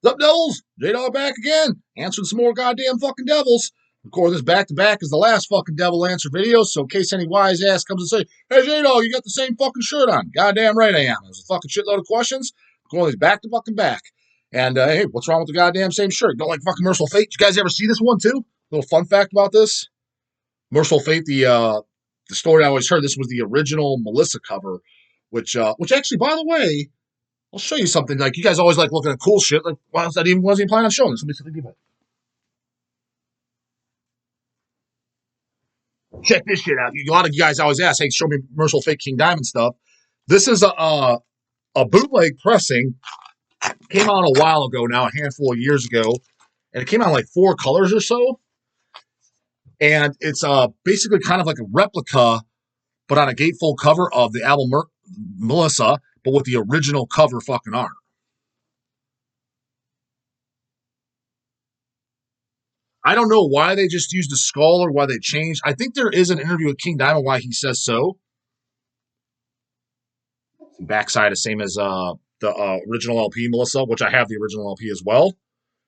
What's up, devils? J-Dog back again, answering some more goddamn fucking devils. Of course, this back-to-back is the last fucking devil answer video, so in case any wise ass comes and say, hey, J-Dog, you got the same fucking shirt on. Goddamn right I am. There's a fucking shitload of questions. We're going these back-to-fucking-back. And, hey, what's wrong with the goddamn same shirt? Don't like fucking Mercyful Fate? You guys ever see this one, too? Little fun fact about this. Mercyful Fate, the story I always heard, this was the original Melissa cover, which actually, by the way, I'll show you something. Like, you guys always like looking at cool shit. Like, why wasn't even planning on showing this? Let me see if I can give it. Check this shit out. A lot of you guys always ask, hey, show me Mercyful Fate King Diamond stuff. This is a bootleg pressing. Came out a while ago now, a handful of years ago. And it came out in like 4 colors or so. And it's basically kind of like a replica, but on a gatefold cover of the album Melissa, but with the original cover fucking art. I don't know why they just used a skull or why they changed. I think there is an interview with King Diamond why he says so. The backside is same as the original LP Melissa, which I have the original LP as well.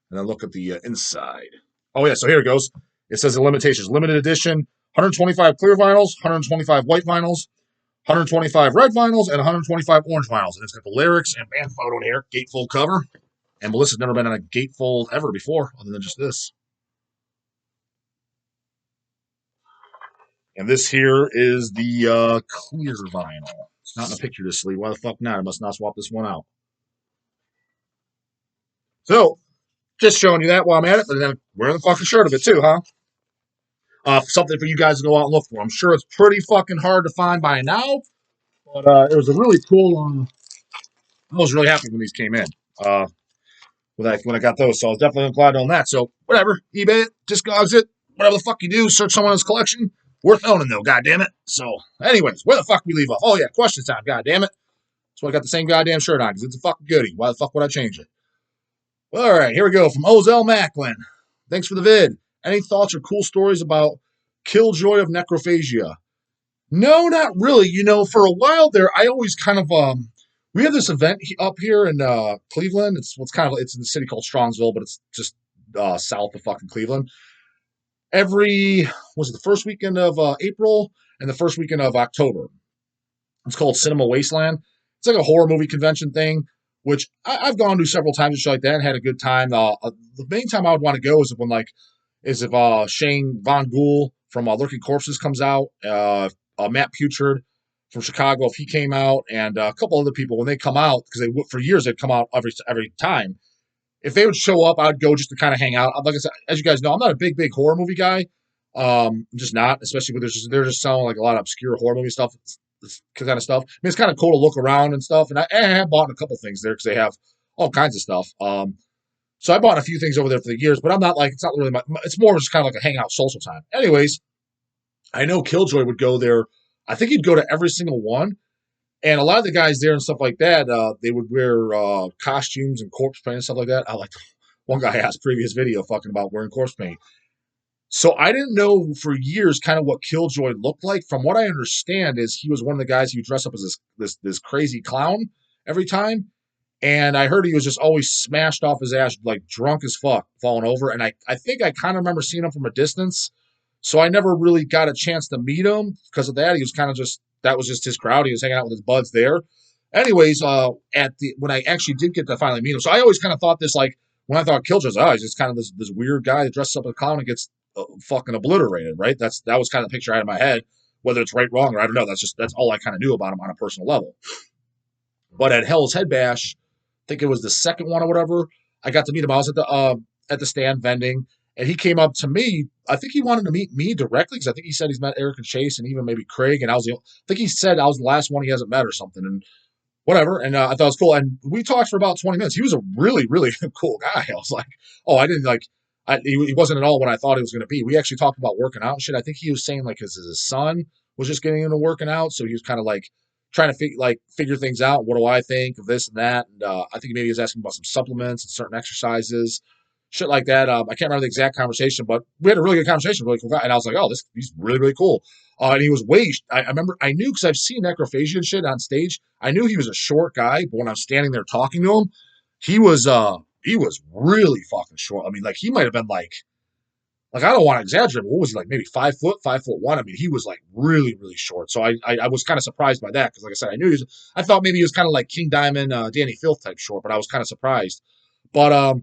And then look at the inside. Oh yeah, so here it goes. It says the limitations. Limited edition, 125 clear vinyls, 125 white vinyls, 125 red vinyls, and 125 orange vinyls. And it's got the lyrics and band photo here, gatefold cover. And Melissa's never been on a gatefold ever before, other than just this. And this here is the clear vinyl. It's not in a picture this sleeve. Why the fuck not? I must not swap this one out. So, just showing you that while I'm at it, and then wearing the fucking shirt of it too, huh? Something for you guys to go out and look for. I'm sure it's pretty fucking hard to find by now, but it was a really cool. I was really happy when these came in. When I got those, so I was definitely glad on that. So whatever, eBay it, Discogs it, whatever the fuck you do, search someone's collection. Worth owning though, goddammit. So, anyways, where the fuck we leave off? Oh yeah, question time, goddammit. So I got the same goddamn shirt on because it's a fucking goodie. Why the fuck would I change it? Well, all right, here we go from Ozell Macklin. Thanks for the vid. Any thoughts or cool stories about Killjoy of Necrophagia? No, not really. You know, for a while there, I always kind of we have this event up here in Cleveland. It's in the city called Strongsville, but it's just south of fucking Cleveland. The first weekend of April and the first weekend of October. It's called Cinema Wasteland. It's like a horror movie convention thing, which I've gone to several times and shit like that and had a good time. The main time I would want to go is if Shane Von Gould from Lurking Corpses comes out, Matt Putrid from Chicago, if he came out, and a couple other people when they come out, because for years they'd come out every time. If they would show up, I'd go just to kind of hang out. Like I said, as you guys know, I'm not a big horror movie guy. I'm just not, especially when they're just selling like a lot of obscure horror movie stuff, this kind of stuff. I mean, it's kind of cool to look around and stuff. And I have bought a couple things there because they have all kinds of stuff. So I bought a few things over there for the years, but it's not really it's more just kind of like a hangout social time. Anyways, I know Killjoy would go there. I think he'd go to every single one. And a lot of the guys there and stuff like that, they would wear costumes and corpse paint and stuff like that. One guy asked previous video fucking about wearing corpse paint. So I didn't know for years kind of what Killjoy looked like. From what I understand is he was one of the guys who dressed up as this crazy clown every time. And I heard he was just always smashed off his ass, like drunk as fuck, falling over. And I think I kind of remember seeing him from a distance. So I never really got a chance to meet him because of that. He was kind of that was just his crowd. He was hanging out with his buds there. Anyways, when I actually did get to finally meet him, so I always kind of thought this, like, when I thought Killjoy, he's just kind of this weird guy that dresses up as a clown and gets fucking obliterated, right? That was kind of the picture I had in my head. Whether it's right, wrong, or I don't know. That's all I kind of knew about him on a personal level. But at Hell's Head Bash, I think it was the second one or whatever, I got to meet him. I was at the stand vending, and he came up to me. I think he wanted to meet me directly because I think he said he's met Eric and Chase and even maybe Craig. And I think he said I was the last one he hasn't met or something. And whatever. And I thought it was cool. And we talked for about 20 minutes. He was a really, really cool guy. I was like, oh, I didn't like. He wasn't at all what I thought he was going to be. We actually talked about working out and shit. I think he was saying like his son was just getting into working out, so he was kind of like trying to figure things out. What do I think of this and that? And I think maybe he was asking about some supplements and certain exercises, shit like that. I can't remember the exact conversation, but we had a really good conversation. Really cool guy, and I was like, oh, he's really, really cool. And he was I remember I knew because I've seen Necrophagia and shit on stage. I knew he was a short guy, but when I was standing there talking to him, he was he was really fucking short. I mean, like he might have been like I don't want to exaggerate, but what was he like? Maybe 5 foot, 5'1". I mean, he was like really, really short. So I was kind of surprised by that because, like I said, I thought maybe he was kind of like King Diamond, Danny Filth type short, but I was kind of surprised. But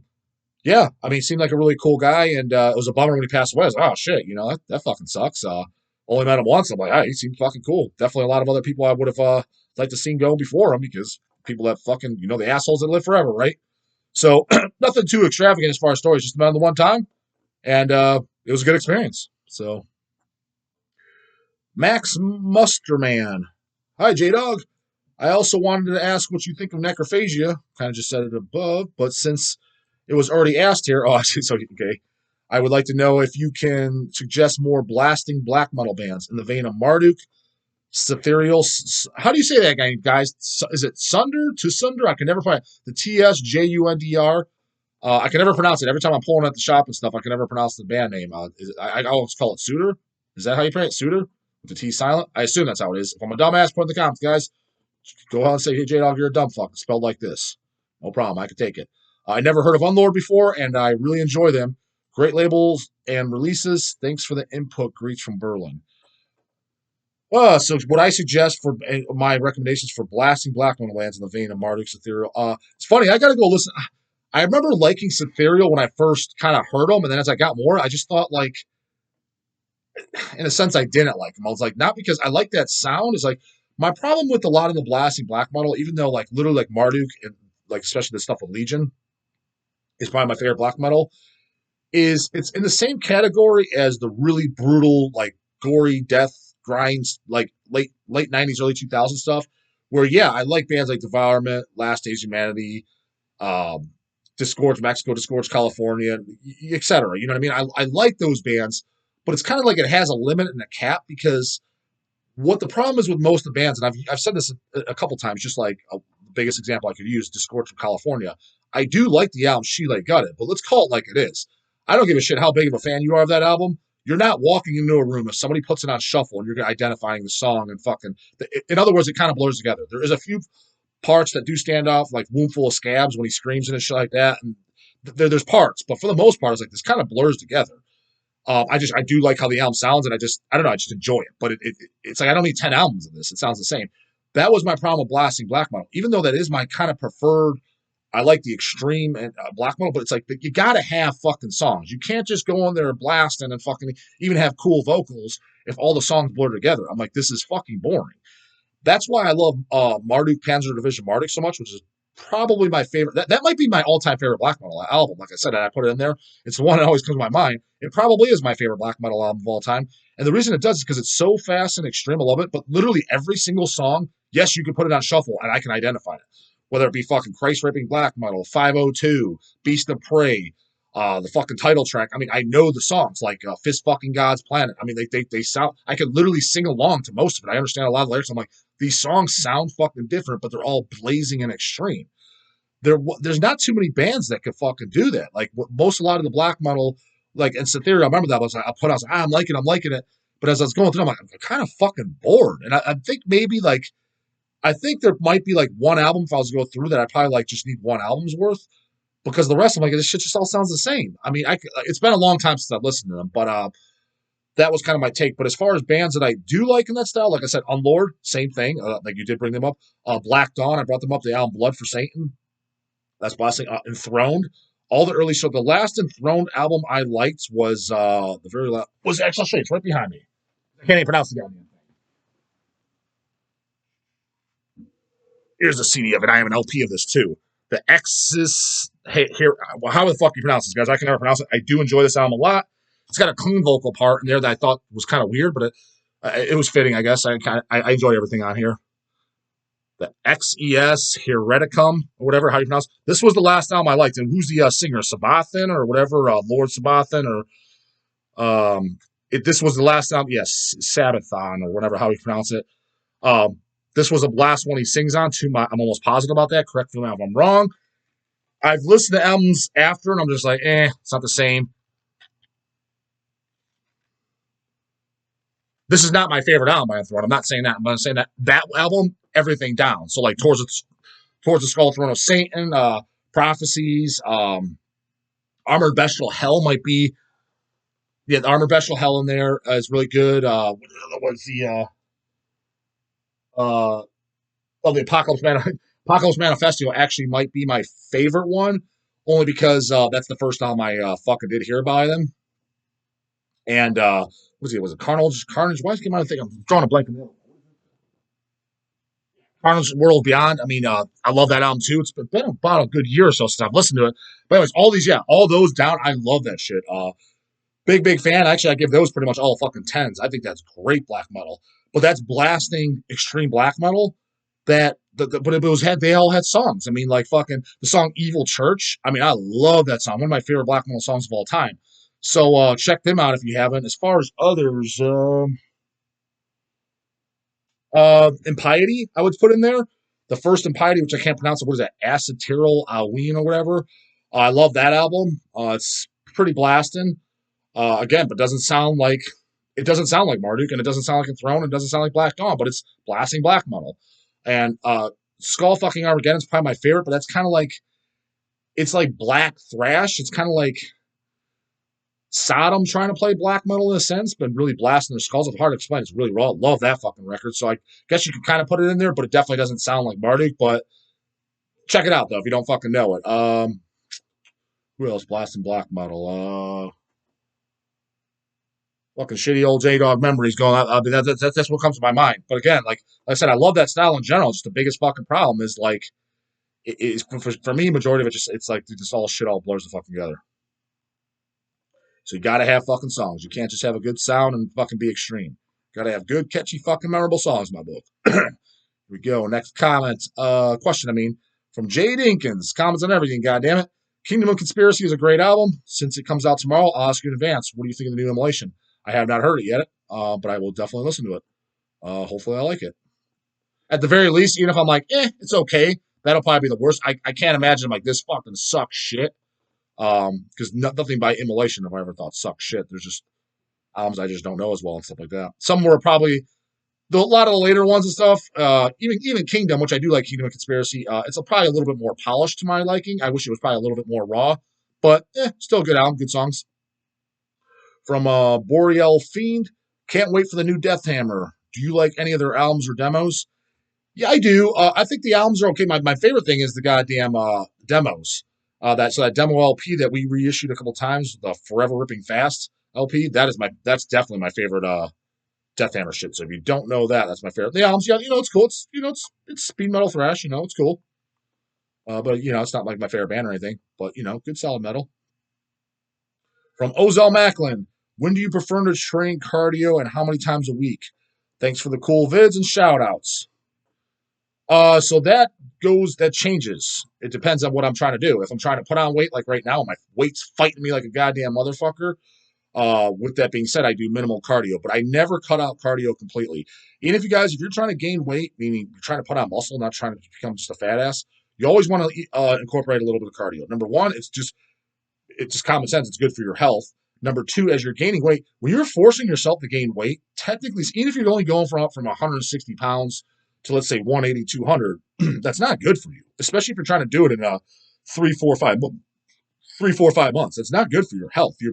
yeah, I mean, he seemed like a really cool guy, and it was a bummer when he passed away. I was like, oh shit, that fucking sucks. Only met him once. I'm like, hey, he seemed fucking cool. Definitely a lot of other people I would have liked to seen go before him because people that fucking the assholes that live forever, right? So nothing too extravagant as far as stories. Just met him the one time, and it was a good experience. So Max Musterman, hi J Dog. I also wanted to ask what you think of Necrophagia. Kind of just said it above, but since it was already asked here, so okay. I would like to know if you can suggest more blasting black metal bands in the vein of Marduk, Cythereal. How do you say that guy, guys? Is it Sunder? To Sunder? I can never find the TSJUNDR. I can never pronounce it. Every time I'm pulling at the shop and stuff, I can never pronounce the band name. I always call it Suter. Is that how you pronounce it? Suter? With the T silent? I assume that's how it is. If I'm a dumbass, put in the comments, guys. Go out and say, hey, J-Dog, you're a dumb fuck. It's spelled like this. No problem. I can take it. I never heard of Unlord before, and I really enjoy them. Great labels and releases. Thanks for the input. Greets from Berlin. So what I suggest for my recommendations for blasting black metal lands in the vein of Marduk, Cythereal. It's funny. I got to go listen. I remember liking Cythereal when I first kind of heard them, and then as I got more, I just thought in a sense, I didn't like them. I was like, not because I like that sound. It's like my problem with a lot of the blasting black metal, even though like literally like Marduk and like especially the stuff with Legion is probably my favorite black metal, is it's in the same category as the really brutal, like gory death grinds, like late 90s, early 2000s stuff. Where yeah, I like bands like Devourment, Last Days Humanity, um, Disgorge Mexico, Disgorge California, etc. You know what I mean? I like those bands, but it's kind of like it has a limit and a cap because what the problem is with most of the bands, and I've said this a couple times, just like the biggest example I could use, Discord from California. I do like the album She Lay Gutted, but let's call it like it is. I don't give a shit how big of a fan you are of that album. You're not walking into a room if somebody puts it on shuffle and you're identifying the song and fucking. In other words, it kind of blurs together. There is a few parts that do stand off, like Womb Full of Scabs when he screams and shit like that. And there's parts, but for the most part, it's like this kind of blurs together. I do like how the album sounds, and I don't know, I just enjoy it. But it's like I don't need 10 albums of this. It sounds the same. That was my problem with blasting black metal, even though that is my kind of preferred. I like the extreme and black metal, but it's like you gotta have fucking songs. You can't just go in there and blast and fucking even have cool vocals if all the songs blur together. I'm like, this is fucking boring. That's why I love Marduk Panzer Division Marduk so much, which is probably my favorite. That might be my all-time favorite black metal album. Like I said, I put it in there. It's the one that always comes to my mind. It probably is my favorite black metal album of all time. And the reason it does is because it's so fast and extreme. I love it. But literally every single song, yes, you can put it on shuffle and I can identify it. Whether it be fucking Christ Raping Black Metal, 502, Beast of Prey, the fucking title track. I mean, I know the songs like Fist Fucking God's Planet. I mean, they sound, I could literally sing along to most of it. I understand a lot of lyrics. I'm like, these songs sound fucking different, but they're all blazing and extreme. There's not too many bands that could fucking do that. Like a lot of the black metal, like and Cytheria, I remember that I was like, I'm liking it. But as I was going through, I'm like, I'm kind of fucking bored. And I think maybe I think there might be like one album if I was to go through that I probably like just need one album's worth because the rest I'm like this shit just all sounds the same. I mean, it's been a long time since I've listened to them, but that was kind of my take. But as far as bands that I do like in that style, like I said, Unlord, same thing. Like you did bring them up. Black Dawn, I brought them up. The album Blood for Satan, that's blasting. Enthroned, all the early. So the last Enthroned album I liked was the very last. Was actually I'll show you, it's right behind me. I can't even pronounce the album. Here's a CD of it. I have an LP of this too. The Exis. Hey, here. Well, how the fuck do you pronounce this, guys? I can never pronounce it. I do enjoy this album a lot. It's got a clean vocal part in there that I thought was kind of weird, but it was fitting, I guess. I enjoy everything on here. The XES Hereticum, or whatever, how you pronounce it. This was the last album I liked. And who's the singer? Sabathan or whatever? Lord Sabathan this was the last album. Yes, Sabathon or whatever, how you pronounce it. This was the last one he sings on. I'm almost positive about that. Correct me if I'm wrong. I've listened to albums after, and I'm just like, it's not the same. This is not my favorite album by Enthroned. I'm not saying that. I'm saying that album, everything down. So like towards the Skull Throne of Satan, Prophecies. Armored Bestial Hell might be. Yeah, the Armored Bestial Hell in there is really good. What's the uh, well, the Apocalypse Manifesto actually might be my favorite one, only because that's the first time I fucking did hear about them. And was it Carnage? Carnage? Why is it out? I'm drawing a blank. Carnage World Beyond. I mean, I love that album too. It's been about a good year or so since I've listened to it. But anyways, all those down. I love that shit. Big fan. Actually, I give those pretty much all fucking tens. I think that's great black metal. But that's blasting extreme black metal. But it was they all had songs. I mean, like fucking the song "Evil Church." I mean, I love that song. One of my favorite black metal songs of all time. So check them out if you haven't. As far as others, Impiety I would put in there. The first Impiety, which I can't pronounce it. What is that? Acetyl Alween or whatever. I love that album. It's pretty blasting. Again, but doesn't sound like Marduk, and it doesn't sound like Enthroned, and it doesn't sound like Black Dawn, but it's blasting black metal. And Skull fucking Armageddon is probably my favorite, but that's kind of like it's like black thrash. It's kind of like Sodom trying to play black metal in a sense, but really blasting their skulls. It's hard to explain. It's really raw. Love that fucking record. So I guess you can kind of put it in there, but it definitely doesn't sound like Marduk. But check it out though if you don't fucking know it. Who else blasting black metal? Fucking shitty old J-Dog memories going out. That's what comes to my mind. But again, like I said, I love that style in general. Just the biggest fucking problem is like, for me, majority of it it's like just all shit all blurs the fucking together. So you gotta have fucking songs. You can't just have a good sound and fucking be extreme. Gotta have good, catchy, fucking memorable songs, my book. Here we go. Next comment. Question, from Jay Dinkins. Comments on everything, goddammit. Kingdom of Conspiracy is a great album. Since it comes out tomorrow, I'll ask you in advance. What do you think of the new Immolation? I have not heard it yet, but I will definitely listen to it. Hopefully I like it. At the very least, even if I'm like, it's okay, that'll probably be the worst. I can't imagine I'm like, this fucking sucks shit. Because nothing by Immolation have I ever thought sucks shit. There's just albums I just don't know as well and stuff like that. Some were probably a lot of the later ones and stuff. Even Kingdom, which I do like Kingdom of Conspiracy, it's probably a little bit more polished to my liking. I wish it was probably a little bit more raw, but still a good album, good songs. From Boreal Fiend, can't wait for the new Death Hammer. Do you like any of their albums or demos? Yeah, I do. I think the albums are okay. My favorite thing is the goddamn demos. That demo LP that we reissued a couple times, the Forever Ripping Fast LP. That's definitely my favorite Death Hammer shit. So if you don't know that, that's my favorite. The albums, yeah, it's cool. It's speed metal thrash. It's cool. But it's not like my favorite band or anything. But good solid metal. From Ozell Macklin, when do you prefer to train cardio and how many times a week? Thanks for the cool vids and shout outs. So that changes. It depends on what I'm trying to do. If I'm trying to put on weight, like right now, my weight's fighting me like a goddamn motherfucker. With that being said, I do minimal cardio, but I never cut out cardio completely. Even if you're trying to gain weight, meaning you're trying to put on muscle, not trying to become just a fat ass, you always want to incorporate a little bit of cardio. Number one, it's just common sense. It's good for your health. Number two, as you're gaining weight, when you're forcing yourself to gain weight, technically, even if you're only going from 160 pounds to, let's say, 180, 200, that's not good for you, especially if you're trying to do it in 3, 4, 5 months. It's not good for your health. You're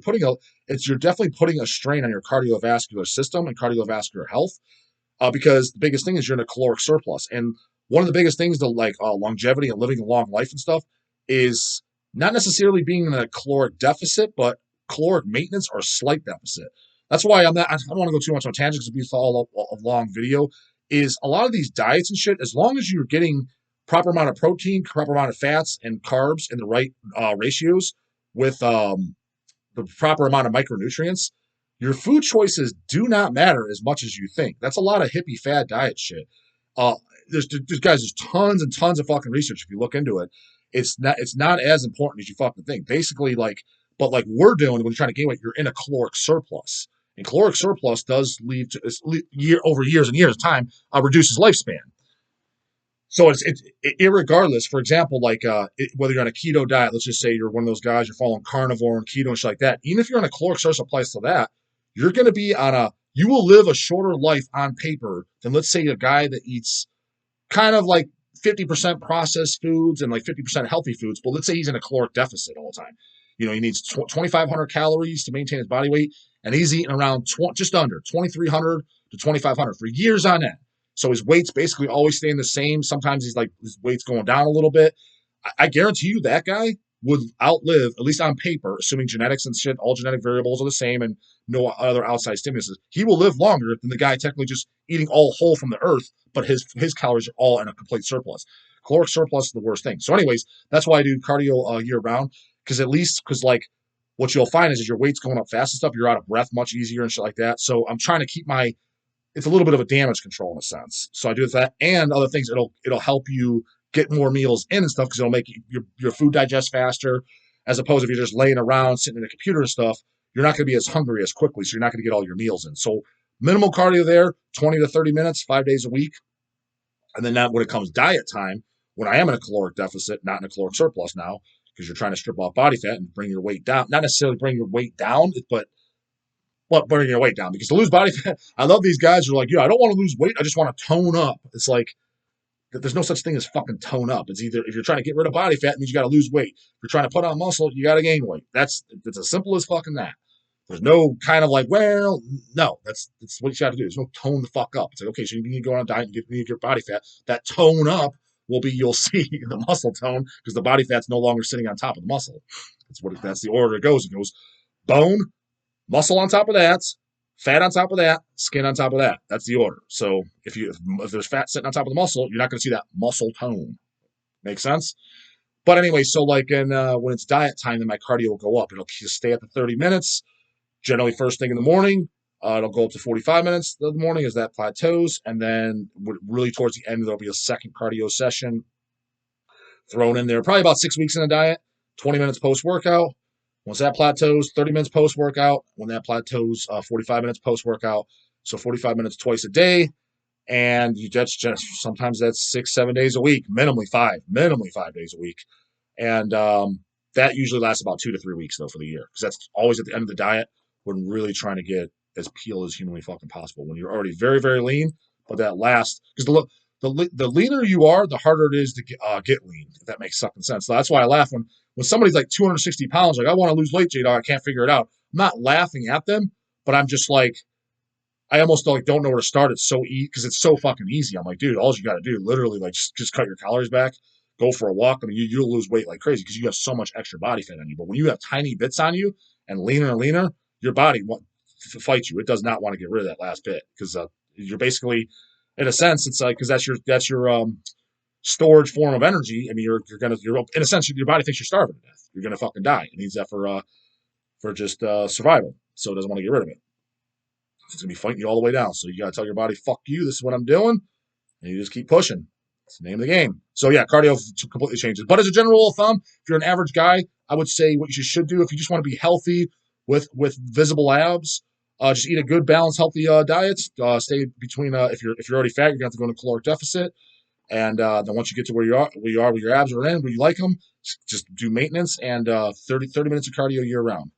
definitely putting a strain on your cardiovascular system and cardiovascular health, because the biggest thing is you're in a caloric surplus. And one of the biggest things to longevity and living a long life and stuff is not necessarily being in a caloric deficit, but caloric maintenance or slight deficit. That's why I don't want to go too much on a tangent because it's all a long video. Is a lot of these diets and shit, as long as you're getting proper amount of protein, proper amount of fats and carbs in the right ratios with the proper amount of micronutrients, your food choices do not matter as much as you think. That's a lot of hippie fad diet shit. There's tons and tons of fucking research if you look into it. It's not as important as you fucking think. Basically, but we're doing when you're trying to gain weight, you're in a caloric surplus. And caloric surplus does lead to over years and years of time reduces lifespan. So it's irregardless. For example, whether you're on a keto diet, let's just say you're one of those guys, you're following carnivore and keto and shit like that. Even if you're on a caloric surplus to that, you're going to be you will live a shorter life on paper than, let's say, a guy that eats kind of like 50% processed foods and like 50% healthy foods. But let's say he's in a caloric deficit all the time. You know, he needs 2,500 calories to maintain his body weight, and he's eating around just under 2,300 to 2,500 for years on end. So his weight's basically always staying the same. Sometimes he's like his weight's going down a little bit. I guarantee you that guy would outlive, at least on paper, assuming genetics and shit, all genetic variables are the same and no other outside stimuluses. He will live longer than the guy technically just eating all whole from the earth, but his calories are all in a complete surplus. Caloric surplus is the worst thing. So, anyways, that's why I do cardio year round, because like what you'll find is your weight's going up fast and stuff. You're out of breath much easier and shit like that. So I'm trying to keep it's a little bit of a damage control in a sense. So I do that and other things. It'll help you get more meals in and stuff because it'll make your food digest faster, as opposed if you're just laying around sitting in a computer and stuff. You're not going to be as hungry as quickly, so you're not going to get all your meals in. So minimal cardio there, 20 to 30 minutes, 5 days a week. And then when it comes diet time, when I am in a caloric deficit, not in a caloric surplus now, because you're trying to strip off body fat and bring your weight down. Not necessarily bring your weight down, but bringing your weight down. Because to lose body fat, I love these guys who are like, yeah, I don't want to lose weight. I just want to tone up. It's like, there's no such thing as fucking tone up. It's either, if you're trying to get rid of body fat, it means you got to lose weight. If you're trying to put on muscle, you got to gain weight. It's as simple as fucking that. There's no kind of like, well, no, that's what you got to do. There's no tone the fuck up. It's like, okay, so you need to go on a diet and you need to get body fat. That tone up will be, you'll see the muscle tone because the body fat's no longer sitting on top of the muscle. That's the order it goes. It goes bone, muscle on top of that, fat on top of that, skin on top of that. That's the order. So if there's fat sitting on top of the muscle, you're not going to see that muscle tone. Make sense? But anyway, so like when it's diet time, then my cardio will go up. It'll just stay at the 30 minutes. Generally, first thing in the morning, it'll go up to 45 minutes in the morning as that plateaus. And then really towards the end, there'll be a second cardio session thrown in there. Probably about 6 weeks in a diet, 20 minutes post-workout. Once that plateaus, 30 minutes post-workout. When that plateaus, 45 minutes post-workout. So 45 minutes twice a day. And sometimes that's 6-7 days a week, minimally 5 days a week. And that usually lasts about 2 to 3 weeks, though, for the year. Because that's always at the end of the diet when really trying to get as peeled as humanly fucking possible. When you're already very, very lean, but that lasts. Because the leaner you are, the harder it is to get lean, if that makes fucking sense. So that's why I laugh when somebody's like 260 pounds, like, I want to lose weight, J-Dog, I can't figure it out. I'm not laughing at them, but I'm just like, I almost like don't know where to start. It's so because it's so fucking easy. I'm like, dude, all you got to do, literally, like, just cut your calories back, go for a walk. I mean, you'll lose weight like crazy because you have so much extra body fat on you. But when you have tiny bits on you and leaner, your body fights you. It does not want to get rid of that last bit because you're basically, in a sense, it's like, because that's your storage form of energy. I mean, you're in a sense, your body thinks you're starving to death. You're gonna fucking die. It needs that for just survival. So it doesn't want to get rid of it. It's going to be fighting you all the way down. So you got to tell your body, fuck you, this is what I'm doing. And you just keep pushing. It's the name of the game. So yeah, cardio completely changes. But as a general rule of thumb, if you're an average guy, I would say what you should do if you just want to be healthy with visible abs, just eat a good, balanced, healthy diet. Stay between, if you're already fat, you're going to have to go into caloric deficit. And then once you get to where your abs are in, where you like them, just do maintenance and 30 minutes of cardio year round.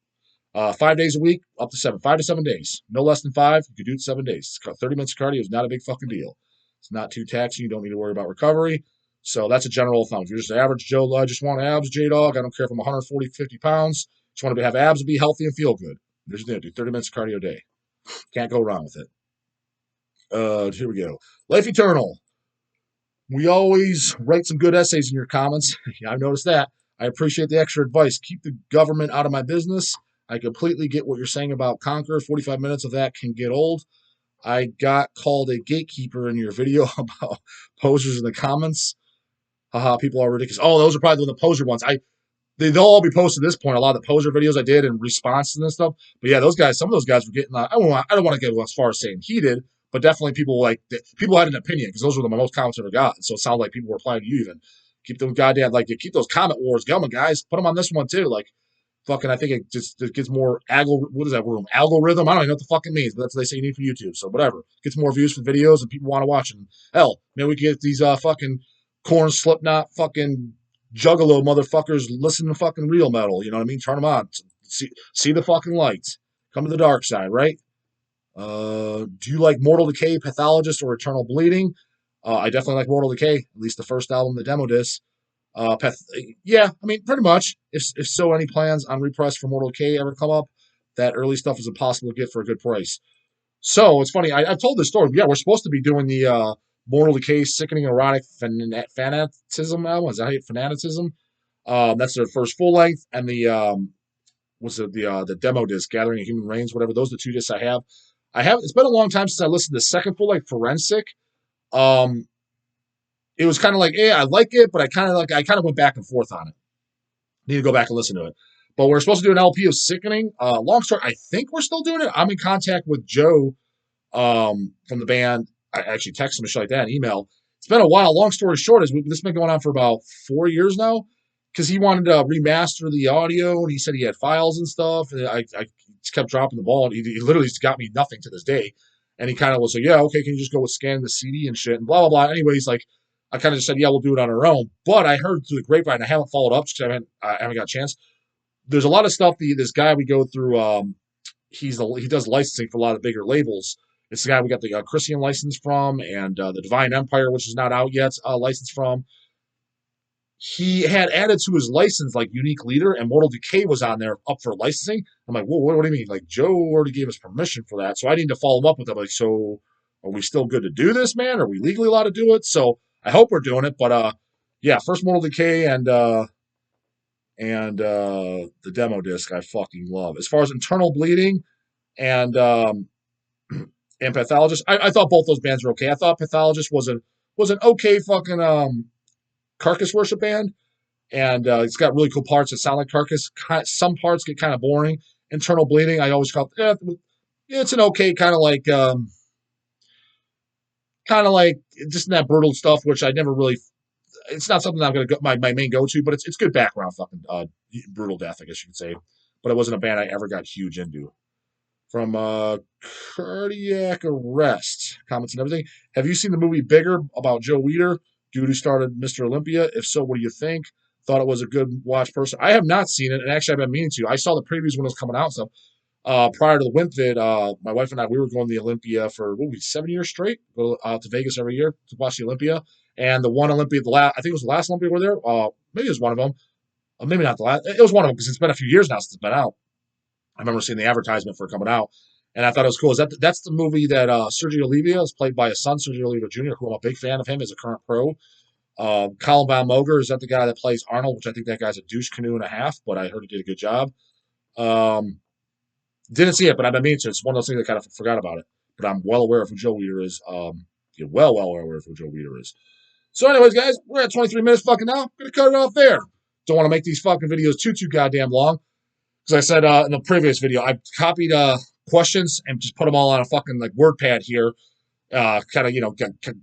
5 days a week, up to 5 to 7 days. No less than 5. You could do it 7 days. 30 minutes of cardio is not a big fucking deal. It's not too taxing. You don't need to worry about recovery. So that's a general thumb. If you're just an average Joe, I just want abs, J-Dog. I don't care if I'm 140, 50 pounds. Just want to have abs and be healthy and feel good. There's your thing. Do 30 minutes of cardio a day. Can't go wrong with it. Here we go. Life Eternal. We always write some good essays in your comments. Yeah, I've noticed that. I appreciate the extra advice. Keep the government out of my business. I completely get what you're saying about Conquer. 45 minutes of that can get old. I got called a gatekeeper in your video about posers in the comments. Haha, people are ridiculous. Oh, those are probably the poser ones. They'll all be posted at this point. A lot of the poser videos I did in response to this stuff. But yeah, some of those guys were getting, I don't want to get as far as saying heated, but definitely people had an opinion because those were the most comments I ever got. So it sounded like people were replying to you even. Keep them goddamn, keep those comment wars going, guys. Put them on this one too. Fucking, I think it gets more what is that word? Algorithm? I don't even know what the fuck it means, but that's what they say you need for YouTube. So whatever. Gets more views for videos and people want to watch them. Hell, maybe we can get these fucking Korn, Slipknot, fucking Juggalo motherfuckers listen to fucking real metal. You know what I mean? Turn them on. See the fucking lights. Come to the dark side, right? Do you like Mortal Decay, Pathologist, or Eternal Bleeding? I definitely like Mortal Decay, at least the first album, the demo disc. Yeah, I mean, pretty much. If so, any plans on repress for Mortal Decay ever come up, that early stuff is impossible to get for a good price. So it's funny. I've told this story. Yeah, we're supposed to be doing the Mortal Decay Sickening Erotic Fanaticism album. Is that how you fanaticism? That's their first full length, and the demo disc, Gathering of Human Rains, whatever. Those are the two discs I have. It's been a long time since I listened to the second full length, Forensic. Um, it was kind of like, I like it, but I kind of went back and forth on it. Need to go back and listen to it. But we're supposed to do an LP of Sickening. Long story, I think we're still doing it. I'm in contact with Joe from the band. I actually texted him and shit like that, an email. It's been a while. Long story short, this has been going on for about 4 years now, because he wanted to remaster the audio, and he said he had files and stuff, and I just kept dropping the ball, and he literally got me nothing to this day. And he kind of was like, yeah, okay, can you just go with scanning the CD and shit, and blah, blah, blah. Anyways, like, I kind of just said, yeah, we'll do it on our own. But I heard through the grapevine, I haven't followed up because I haven't got a chance. There's a lot of stuff, this guy we go through, he does licensing for a lot of bigger labels. It's the guy we got the Christian license from, and the Divine Empire, which is not out yet, license from. He had added to his license like Unique Leader, and Mortal Decay was on there up for licensing. I'm like, whoa, what do you mean? Like, Joe already gave us permission for that, so I need to follow him up with him. Like, so are we still good to do this, man? Are we legally allowed to do it? So I hope we're doing it, but yeah, first Mortal Decay and the demo disc I fucking love. As far as Internal Bleeding and Pathologist, I thought both those bands were okay. I thought Pathologist was an okay fucking Carcass worship band, and it's got really cool parts that sound like Carcass. Some parts get kind of boring. Internal Bleeding, I always felt it's an okay kind of like just in that brutal stuff, which I never really. It's not something I'm going to go my main go to, but it's good background fucking brutal death, I guess you could say. But it wasn't a band I ever got huge into. From Cardiac Arrest, comments and everything. Have you seen the movie Bigger about Joe Weider, dude who started Mr. Olympia? If so, what do you think? Thought it was a good watch person. I have not seen it, and actually I've been meaning to. I saw the previews when it was coming out. So prior to the Wimp vid, my wife and I, we were going to the Olympia for 7 years straight. Go out to Vegas every year to watch the Olympia. And the one Olympia, I think it was the last Olympia we were there. Maybe it was one of them. Maybe not the last. It was one of them because it's been a few years now since it's been out. I remember seeing the advertisement for it coming out, and I thought it was cool. That's the movie that Sergio Olivia is played by his son, Sergio Olivia Jr., who I'm a big fan of him as a current pro. Colin Van Moger, is that the guy that plays Arnold, which I think that guy's a douche canoe and a half, but I heard he did a good job. Didn't see it, but I've been meaning to. It's one of those things I kind of forgot about it. But I'm well aware of who Joe Weider is. You're well aware of who Joe Weider is. So anyways, guys, we're at 23 minutes fucking now. I'm going to cut it off there. Don't want to make these fucking videos too goddamn long. Because I said in the previous video, I copied questions and just put them all on a fucking like WordPad here. Kind of,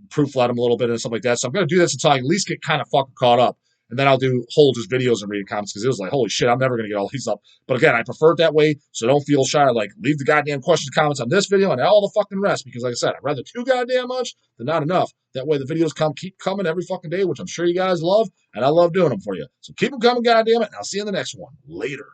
prooflet them a little bit and stuff like that. So I'm going to do this until I at least get kind of fucking caught up. And then I'll do whole just videos and reading comments because it was like, holy shit, I'm never going to get all these up. But again, I prefer it that way. So don't feel shy. Like, leave the goddamn questions, comments on this video and all the fucking rest. Because like I said, I'd rather too goddamn much than not enough. That way the videos keep coming every fucking day, which I'm sure you guys love. And I love doing them for you. So keep them coming, goddamn it. And I'll see you in the next one. Later.